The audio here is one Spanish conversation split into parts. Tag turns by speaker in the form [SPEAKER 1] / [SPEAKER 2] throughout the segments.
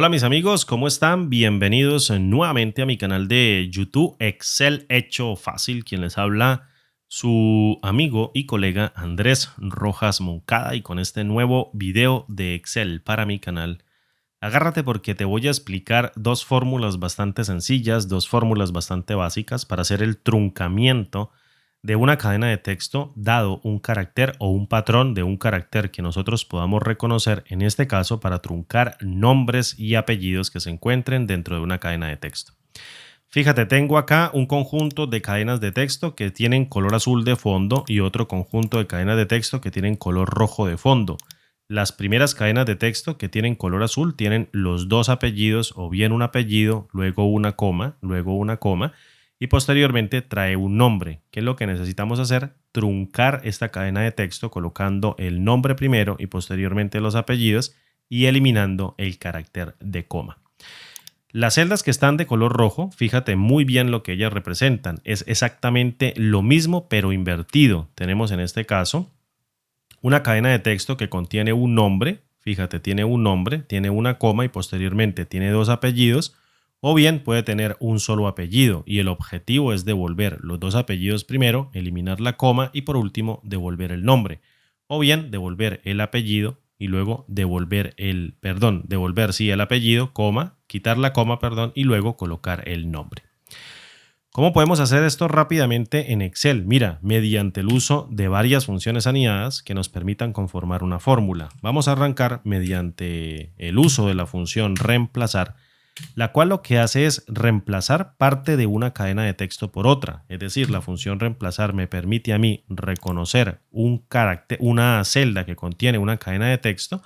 [SPEAKER 1] Hola mis amigos, ¿cómo están? Bienvenidos nuevamente a mi canal de YouTube Excel Hecho Fácil, quien les habla su amigo y colega Andrés Rojas Moncada y con este nuevo video de Excel para mi canal. Agárrate porque te voy a explicar dos fórmulas bastante sencillas, dos fórmulas bastante básicas para hacer el truncamiento de una cadena de texto dado un carácter o un patrón de un carácter que nosotros podamos reconocer, en este caso para truncar nombres y apellidos que se encuentren dentro de una cadena de texto. Fíjate, tengo acá un conjunto de cadenas de texto que tienen color azul de fondo y otro conjunto de cadenas de texto que tienen color rojo de fondo. Las primeras cadenas de texto que tienen color azul tienen los dos apellidos o bien un apellido, luego una coma y posteriormente trae un nombre. ¿Qué es lo que necesitamos hacer? Truncar esta cadena de texto colocando el nombre primero y posteriormente los apellidos y eliminando el carácter de coma. Las celdas que están de color rojo, fíjate muy bien lo que ellas representan. Es exactamente lo mismo pero invertido. Tenemos en este caso una cadena de texto que contiene un nombre, fíjate, tiene un nombre, tiene una coma y posteriormente tiene dos apellidos, o bien puede tener un solo apellido y el objetivo es devolver los dos apellidos primero, eliminar la coma y por último devolver el nombre, o bien devolver el apellido y luego devolver el apellido, coma, quitar la coma, y luego colocar el nombre. ¿Cómo podemos hacer esto rápidamente en Excel? Mira, mediante el uso de varias funciones anidadas que nos permitan conformar una fórmula. Vamos a arrancar mediante el uso de la función reemplazar, la cual lo que hace es reemplazar parte de una cadena de texto por otra. Es decir, la función reemplazar me permite a mí reconocer un carácter, una celda que contiene una cadena de texto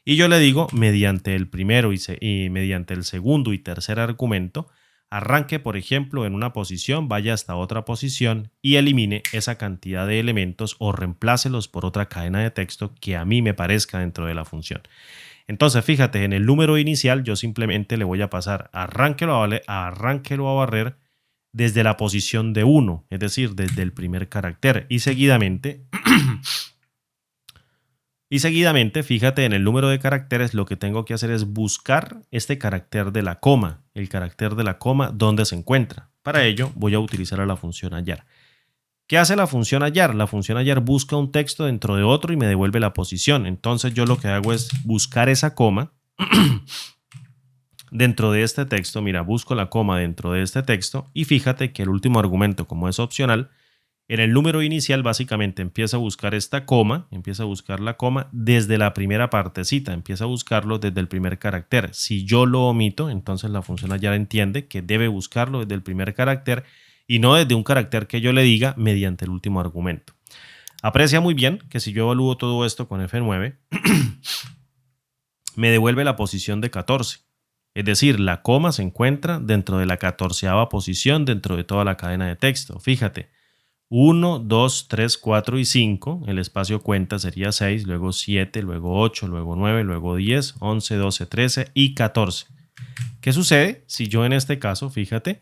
[SPEAKER 1] y yo le digo mediante el primero y mediante el segundo y tercer argumento, arranque, por ejemplo, en una posición, vaya hasta otra posición y elimine esa cantidad de elementos o reemplácelos por otra cadena de texto que a mí me parezca dentro de la función. Entonces, fíjate, en el número inicial yo simplemente le voy a pasar arránquelo a barrer desde la posición de 1, es decir, desde el primer carácter y seguidamente fíjate, en el número de caracteres lo que tengo que hacer es buscar este carácter de la coma, el carácter de la coma, ¿dónde se encuentra? Para ello voy a utilizar a la función hallar. ¿Qué hace la función hallar? La función hallar busca un texto dentro de otro y me devuelve la posición. Entonces yo lo que hago es buscar esa coma dentro de este texto. Mira, busco la coma dentro de este texto y fíjate que el último argumento, como es opcional, en el número inicial básicamente empieza a buscar esta coma, empieza a buscar la coma desde la primera partecita, empieza a buscarlo desde el primer carácter. Si yo lo omito, entonces la función hallar entiende que debe buscarlo desde el primer carácter y no desde un carácter que yo le diga mediante el último argumento. Aprecia muy bien que si yo evalúo todo esto con F9, me devuelve la posición de 14. Es decir, la coma se encuentra dentro de la 14ª posición dentro de toda la cadena de texto. Fíjate, 1, 2, 3, 4 y 5, el espacio cuenta sería 6, luego 7, luego 8, luego 9, luego 10, 11, 12, 13 y 14. ¿Qué sucede si yo en este caso, fíjate,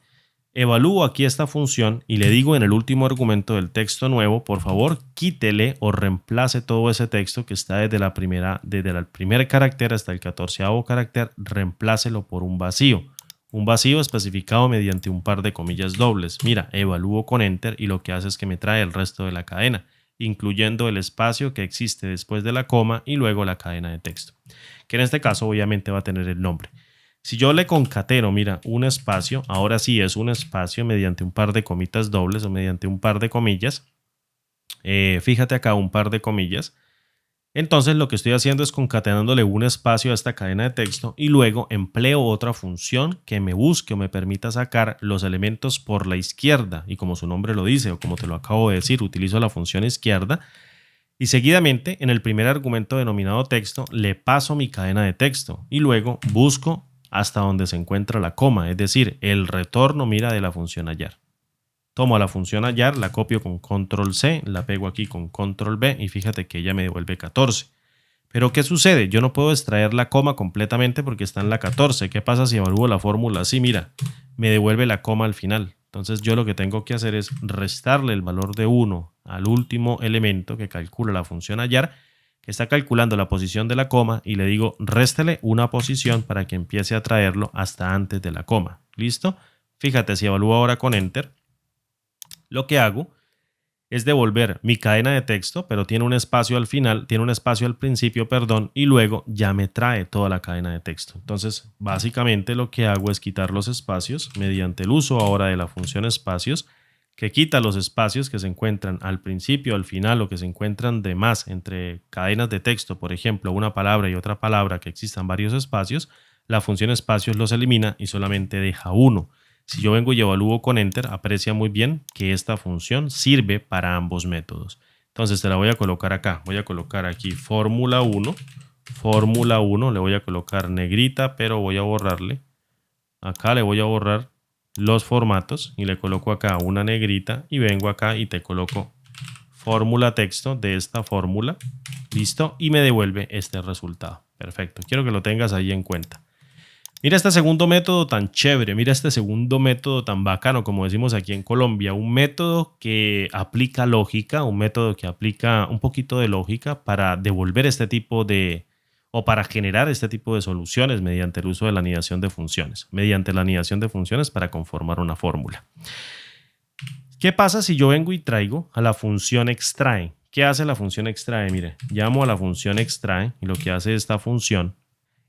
[SPEAKER 1] evalúo aquí esta función y le digo en el último argumento del texto nuevo, por favor, quítele o reemplace todo ese texto que está desde el primer carácter hasta el 14º carácter, reemplácelo por un vacío? Un vacío especificado mediante un par de comillas dobles. Mira, evalúo con Enter y lo que hace es que me trae el resto de la cadena, incluyendo el espacio que existe después de la coma y luego la cadena de texto, que en este caso obviamente va a tener el nombre. Si yo le concateno, mira, un espacio, ahora sí es un espacio mediante un par de comitas dobles o mediante un par de comillas. Fíjate acá un par de comillas. Entonces lo que estoy haciendo es concatenándole un espacio a esta cadena de texto y luego empleo otra función que me busque o me permita sacar los elementos por la izquierda. Y como su nombre lo dice o como te lo acabo de decir, utilizo la función izquierda. Y seguidamente en el primer argumento denominado texto le paso mi cadena de texto y luego busco hasta donde se encuentra la coma, es decir, el retorno, mira, de la función hallar. Tomo la función hallar, la copio con control C, la pego aquí con control V y fíjate que ella me devuelve 14. Pero ¿qué sucede? Yo no puedo extraer la coma completamente porque está en la 14. ¿Qué pasa si evalúo la fórmula así? Mira, me devuelve la coma al final. Entonces yo lo que tengo que hacer es restarle el valor de 1 al último elemento que calcula la función hallar, que está calculando la posición de la coma y le digo réstele una posición para que empiece a traerlo hasta antes de la coma. ¿Listo? Fíjate, si evalúo ahora con Enter, lo que hago es devolver mi cadena de texto, pero tiene un espacio al final, tiene un espacio al principio, perdón, y luego ya me trae toda la cadena de texto. Entonces, básicamente lo que hago es quitar los espacios mediante el uso ahora de la función espacios, que quita los espacios que se encuentran al principio, al final o que se encuentran de más entre cadenas de texto, por ejemplo, una palabra y otra palabra que existan varios espacios, la función espacios los elimina y solamente deja uno. Si yo vengo y evalúo con Enter, aprecia muy bien que esta función sirve para ambos métodos. Entonces te la voy a colocar acá. Voy a colocar aquí fórmula 1, le voy a colocar negrita, pero voy a borrarle. Acá le voy a borrar los formatos y le coloco acá una negrita y vengo acá y te coloco fórmula texto de esta fórmula. Listo. Y me devuelve este resultado. Perfecto. Quiero que lo tengas ahí en cuenta. Mira este segundo método tan chévere, mira este segundo método tan bacano, como decimos aquí en Colombia, un método que aplica lógica, un método que aplica un poquito de lógica para devolver este tipo de, o para generar este tipo de soluciones mediante el uso de la anidación de funciones, para conformar una fórmula. ¿Qué pasa si yo vengo y traigo a la función extrae? ¿Qué hace la función extrae? Mire, llamo a la función extrae y lo que hace esta función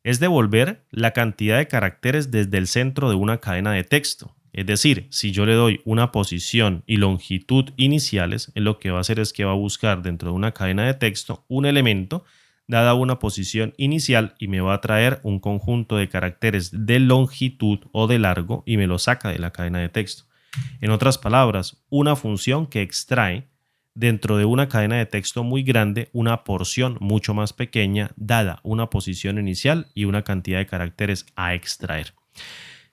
[SPEAKER 1] es devolver la cantidad de caracteres desde el centro de una cadena de texto. Es decir, si yo le doy una posición y longitud iniciales, lo que va a hacer es que va a buscar dentro de una cadena de texto un elemento dada una posición inicial y me va a traer un conjunto de caracteres de longitud o de largo y me lo saca de la cadena de texto. En otras palabras, una función que extrae dentro de una cadena de texto muy grande una porción mucho más pequeña dada una posición inicial y una cantidad de caracteres a extraer.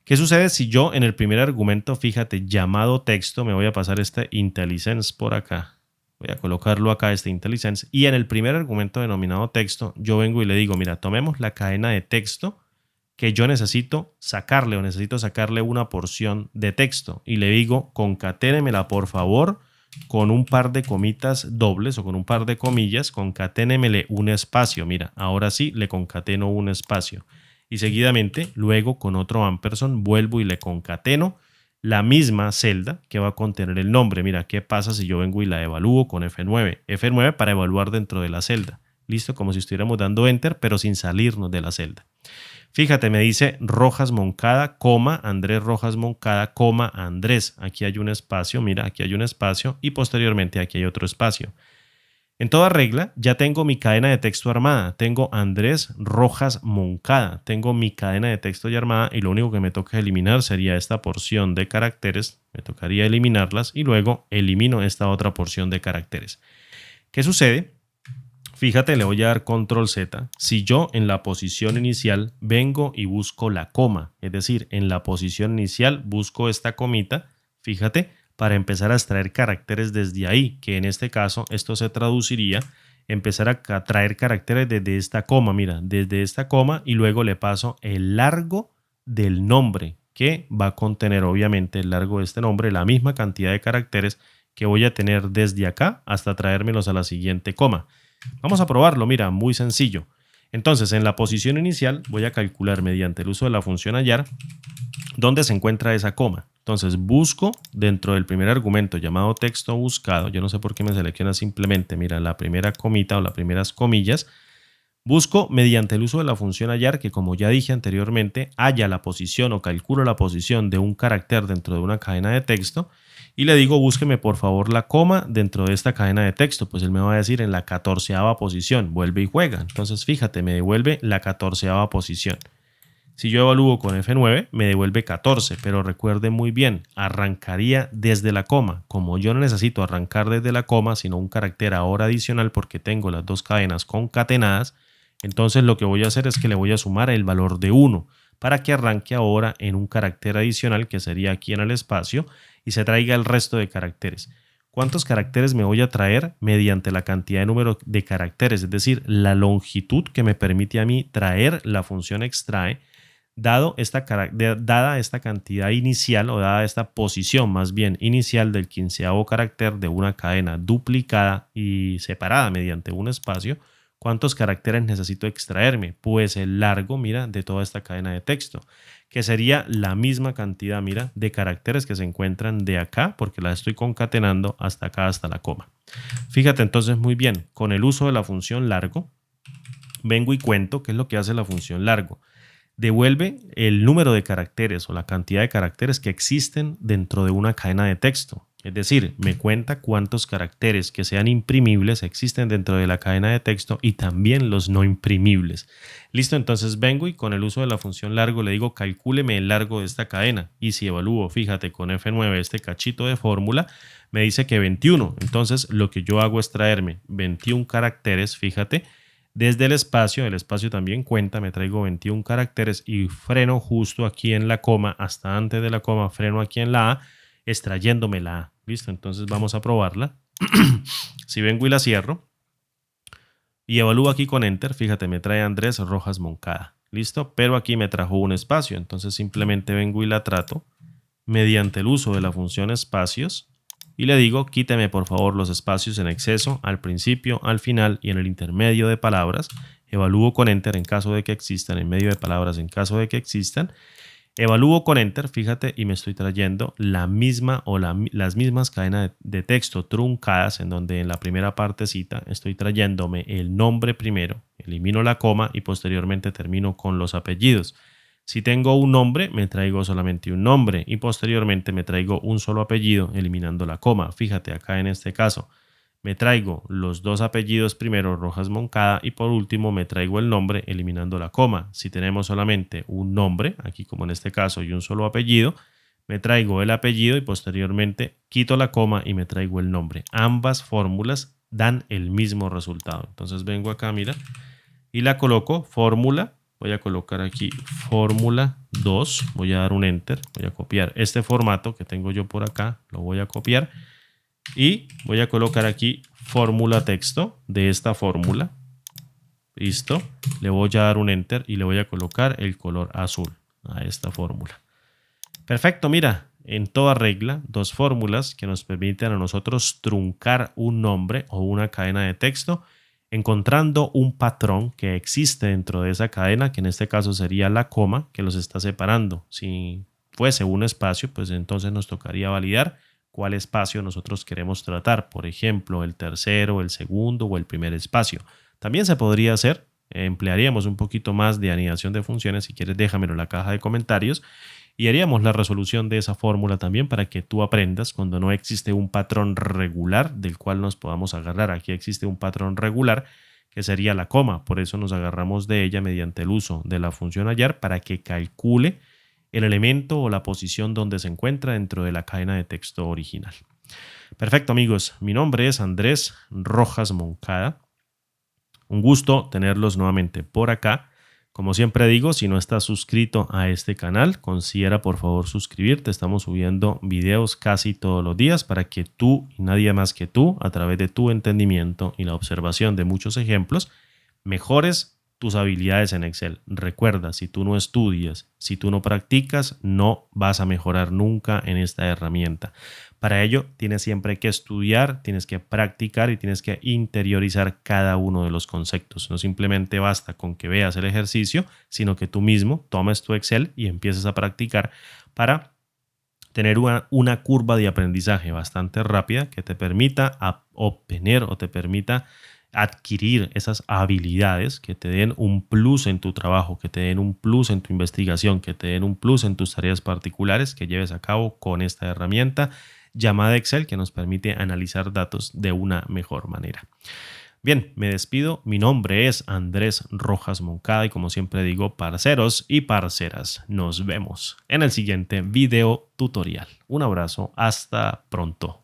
[SPEAKER 1] ¿Qué sucede si yo en el primer argumento, fíjate, llamado texto, me voy a pasar este IntelliSense por acá? Voy a colocarlo acá, este IntelliSense, y en el primer argumento denominado texto, yo vengo y le digo, mira, tomemos la cadena de texto que yo necesito sacarle o necesito sacarle una porción de texto y le digo, concaténemela por favor con un par de comitas dobles o con un par de comillas, concaténemele un espacio. Mira, ahora sí le concateno un espacio. Y seguidamente, luego con otro ampersand, vuelvo y le concateno la misma celda que va a contener el nombre. Mira, ¿qué pasa si yo vengo y la evalúo con F9? F9 para evaluar dentro de la celda. Listo, como si estuviéramos dando Enter, pero sin salirnos de la celda. Fíjate, me dice Rojas Moncada, coma, Andrés Rojas Moncada, coma, Andrés. Aquí hay un espacio, mira, aquí hay un espacio y posteriormente aquí hay otro espacio. En toda regla, ya tengo mi cadena de texto armada. Tengo Andrés Rojas Moncada. Tengo mi cadena de texto ya armada y lo único que me toca eliminar sería esta porción de caracteres. Me tocaría eliminarlas y luego elimino esta otra porción de caracteres. ¿Qué sucede? Fíjate, le voy a dar control Z. Si yo en la posición inicial vengo y busco la coma, es decir, en la posición inicial busco esta comita, fíjate, para empezar a extraer caracteres desde ahí, que en este caso esto se traduciría empezar a traer caracteres desde esta coma, mira, desde esta coma y luego le paso el largo del nombre que va a contener obviamente el largo de este nombre, la misma cantidad de caracteres que voy a tener desde acá hasta traérmelos a la siguiente coma. Vamos a probarlo, mira, muy sencillo. Entonces, en la posición inicial voy a calcular mediante el uso de la función hallar dónde se encuentra esa coma. Entonces, busco dentro del primer argumento llamado texto buscado. Yo no sé por qué me selecciona simplemente, mira, la primera comita o las primeras comillas. Busco mediante el uso de la función hallar que, como ya dije anteriormente, halla la posición o calculo la posición de un carácter dentro de una cadena de texto y le digo búsqueme por favor la coma dentro de esta cadena de texto. Pues él me va a decir en la 14ª posición, vuelve y juega. Entonces fíjate, me devuelve la 14ª posición. Si yo evalúo con F9 me devuelve 14, pero recuerde muy bien, arrancaría desde la coma. Como yo no necesito arrancar desde la coma, sino un carácter ahora adicional porque tengo las dos cadenas concatenadas, entonces lo que voy a hacer es que le voy a sumar el valor de 1 para que arranque ahora en un carácter adicional que sería aquí en el espacio y se traiga el resto de caracteres. ¿Cuántos caracteres me voy a traer? Mediante la cantidad de número de caracteres, es decir, la longitud que me permite a mí traer la función extrae, dada esta cantidad inicial o dada esta posición más bien inicial del 15º carácter de una cadena duplicada y separada mediante un espacio. ¿Cuántos caracteres necesito extraerme? Pues el largo, mira, de toda esta cadena de texto, que sería la misma cantidad, mira, de caracteres que se encuentran de acá, porque la estoy concatenando hasta acá, hasta la coma. Fíjate entonces muy bien, con el uso de la función largo, vengo y cuento qué es lo que hace la función largo. Devuelve el número de caracteres o la cantidad de caracteres que existen dentro de una cadena de texto. Es decir, me cuenta cuántos caracteres que sean imprimibles existen dentro de la cadena de texto y también los no imprimibles. Listo, entonces vengo y con el uso de la función largo le digo calcúleme el largo de esta cadena. Y si evalúo, fíjate, con F9 este cachito de fórmula, me dice que 21. Entonces lo que yo hago es traerme 21 caracteres, fíjate, desde el espacio también cuenta, me traigo 21 caracteres y freno justo aquí en la coma, hasta antes de la coma, freno aquí en la A, extrayéndome la A. ¿Listo? Entonces vamos a probarla. Si vengo y la cierro y evalúo aquí con Enter, fíjate, me trae Andrés Rojas Moncada. ¿Listo? Pero aquí me trajo un espacio, entonces simplemente vengo y la trato mediante el uso de la función espacios y le digo quíteme por favor los espacios en exceso al principio, al final y en el intermedio de palabras. Evalúo con Enter en caso de que existan, en medio de palabras en caso de que existan. Evalúo con Enter, fíjate, y me estoy trayendo la misma o las mismas cadenas de texto truncadas en donde en la primera partecita estoy trayéndome el nombre primero, elimino la coma y posteriormente termino con los apellidos. Si tengo un nombre, me traigo solamente un nombre y posteriormente me traigo un solo apellido eliminando la coma. Fíjate acá en este caso. Me traigo los dos apellidos primero, Rojas Moncada, y por último me traigo el nombre eliminando la coma. Si tenemos solamente un nombre, aquí como en este caso, y un solo apellido, me traigo el apellido y posteriormente quito la coma y me traigo el nombre. Ambas fórmulas dan el mismo resultado. Entonces vengo acá, mira, y la coloco, fórmula, voy a colocar aquí fórmula 2, voy a dar un Enter, voy a copiar este formato que tengo yo por acá, lo voy a copiar. Y voy a colocar aquí fórmula texto de esta fórmula. Listo. Le voy a dar un Enter y le voy a colocar el color azul a esta fórmula. Perfecto, mira, en toda regla, dos fórmulas que nos permiten a nosotros truncar un nombre o una cadena de texto, encontrando un patrón que existe dentro de esa cadena, que en este caso sería la coma que los está separando. Si fuese un espacio, pues entonces nos tocaría validar cuál espacio nosotros queremos tratar, por ejemplo, el tercero, el segundo o el primer espacio. También se podría hacer, emplearíamos un poquito más de anidación de funciones, si quieres déjamelo en la caja de comentarios y haríamos la resolución de esa fórmula también para que tú aprendas cuando no existe un patrón regular del cual nos podamos agarrar. Aquí existe un patrón regular que sería la coma, por eso nos agarramos de ella mediante el uso de la función hallar para que calcule el elemento o la posición donde se encuentra dentro de la cadena de texto original. Perfecto, amigos. Mi nombre es Andrés Rojas Moncada. Un gusto tenerlos nuevamente por acá. Como siempre digo, si no estás suscrito a este canal, considera por favor suscribirte. Estamos subiendo videos casi todos los días para que tú y nadie más que tú, a través de tu entendimiento y la observación de muchos ejemplos, mejores tus habilidades en Excel. Recuerda, si tú no estudias, si tú no practicas, no vas a mejorar nunca en esta herramienta. Para ello, tienes siempre que estudiar, tienes que practicar y tienes que interiorizar cada uno de los conceptos. No simplemente basta con que veas el ejercicio, sino que tú mismo tomes tu Excel y empieces a practicar para tener una curva de aprendizaje bastante rápida que te permita obtener o te permita adquirir esas habilidades que te den un plus en tu trabajo, que te den un plus en tu investigación, que te den un plus en tus tareas particulares que lleves a cabo con esta herramienta llamada Excel que nos permite analizar datos de una mejor manera. Bien, me despido. Mi nombre es Andrés Rojas Moncada y como siempre digo, parceros y parceras, nos vemos en el siguiente video tutorial. Un abrazo, hasta pronto.